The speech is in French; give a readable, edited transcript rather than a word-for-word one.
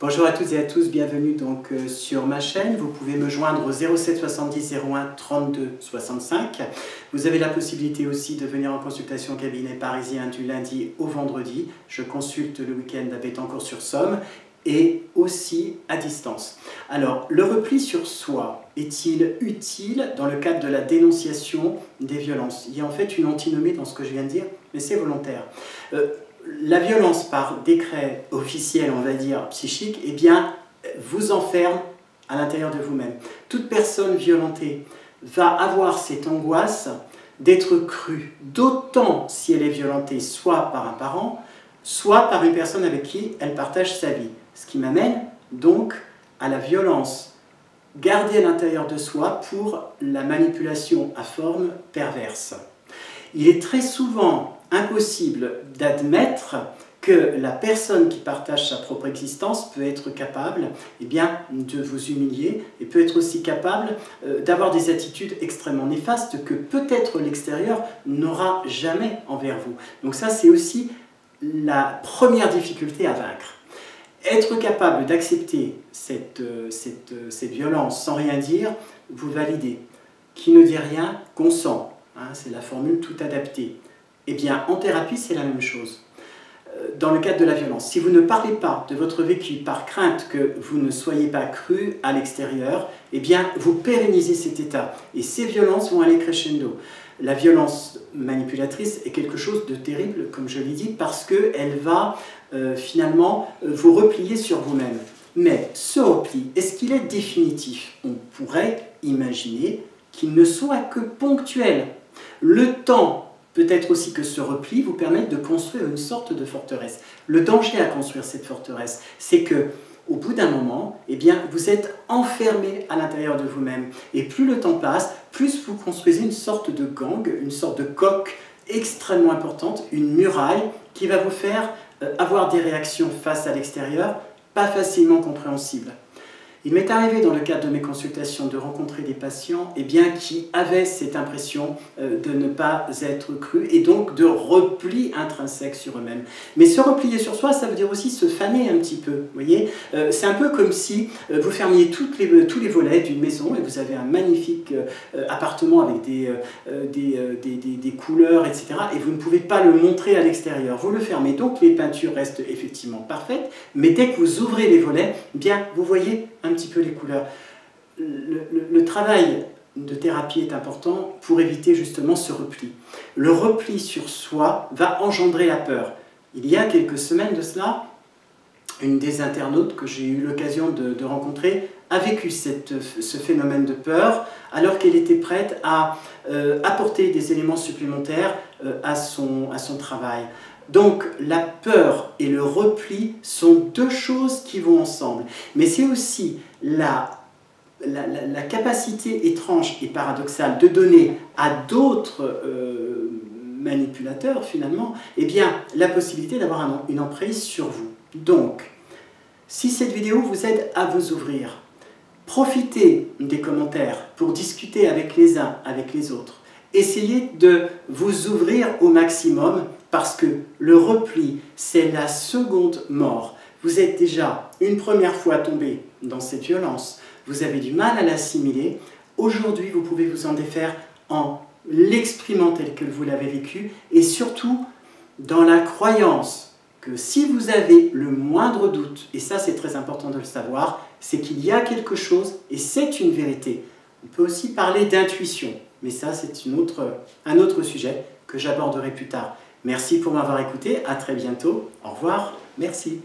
Bonjour à toutes et à tous, bienvenue donc sur ma chaîne. Vous pouvez me joindre au 07 70 01 32 65. Vous avez la possibilité aussi de venir en consultation au cabinet parisien du lundi au vendredi. Je consulte le week-end à Bettencourt-sur-Somme et aussi à distance. Alors, le repli sur soi est-il utile dans le cadre de la dénonciation des violences? Il y a en fait une antinomie dans ce que je viens de dire, mais c'est volontaire. La violence par décret officiel, on va dire, psychique, eh bien, vous enferme à l'intérieur de vous-même. Toute personne violentée va avoir cette angoisse d'être crue, d'autant si elle est violentée soit par un parent, soit par une personne avec qui elle partage sa vie. Ce qui m'amène donc à la violence gardée à l'intérieur de soi pour la manipulation à forme perverse. Il est très souvent impossible d'admettre que la personne qui partage sa propre existence peut être capable de vous humilier et peut être aussi capable d'avoir des attitudes extrêmement néfastes que peut-être l'extérieur n'aura jamais envers vous. Donc ça, c'est aussi la première difficulté à vaincre. Être capable d'accepter cette violence sans rien dire, vous validez. Qui ne dit rien, consent. Hein, c'est la formule tout adaptée. Eh bien, en thérapie, c'est la même chose. Dans le cadre de la violence, si vous ne parlez pas de votre vécu par crainte que vous ne soyez pas cru à l'extérieur, eh bien, vous pérennisez cet état. Et ces violences vont aller crescendo. La violence manipulatrice est quelque chose de terrible, comme je l'ai dit, parce qu'elle va finalement vous replier sur vous-même. Mais ce repli, est-ce qu'il est définitif? On pourrait imaginer qu'il ne soit que ponctuel. Le temps peut-être aussi que ce repli vous permette de construire une sorte de forteresse. Le danger à construire cette forteresse, c'est que au bout d'un moment, eh bien, vous êtes enfermé à l'intérieur de vous-même. Et plus le temps passe, plus vous construisez une sorte de gang, une sorte de coque extrêmement importante, une muraille qui va vous faire avoir des réactions face à l'extérieur pas facilement compréhensibles. Il m'est arrivé dans le cadre de mes consultations de rencontrer des patients qui avaient cette impression de ne pas être crus et donc de repli intrinsèque sur eux-mêmes. Mais se replier sur soi, ça veut dire aussi se faner un petit peu. Vous voyez, c'est un peu comme si vous fermiez tous les volets d'une maison et vous avez un magnifique appartement avec des couleurs, etc. Et vous ne pouvez pas le montrer à l'extérieur. Vous le fermez, donc les peintures restent effectivement parfaites, mais dès que vous ouvrez les volets, vous voyez un petit peu les couleurs. Le travail de thérapie est important pour éviter justement ce repli. Le repli sur soi va engendrer la peur. Il y a quelques semaines de cela, une des internautes que j'ai eu l'occasion de rencontrer a vécu ce phénomène de peur alors qu'elle était prête à apporter des éléments supplémentaires à son travail. Donc la peur et le repli sont deux choses qui vont ensemble. Mais c'est aussi la capacité étrange et paradoxale de donner à d'autres manipulateurs finalement la possibilité d'avoir une emprise sur vous. Donc, si cette vidéo vous aide à vous ouvrir, profitez des commentaires pour discuter avec les uns, avec les autres. Essayez de vous ouvrir au maximum parce que le repli, c'est la seconde mort. Vous êtes déjà une première fois tombé dans cette violence, vous avez du mal à l'assimiler. Aujourd'hui, vous pouvez vous en défaire en l'exprimant tel que vous l'avez vécu et surtout dans la croyance que si vous avez le moindre doute, et ça c'est très important de le savoir, c'est qu'il y a quelque chose et c'est une vérité. On peut aussi parler d'intuition, mais ça c'est un autre sujet que j'aborderai plus tard. Merci pour m'avoir écouté, à très bientôt, au revoir, merci.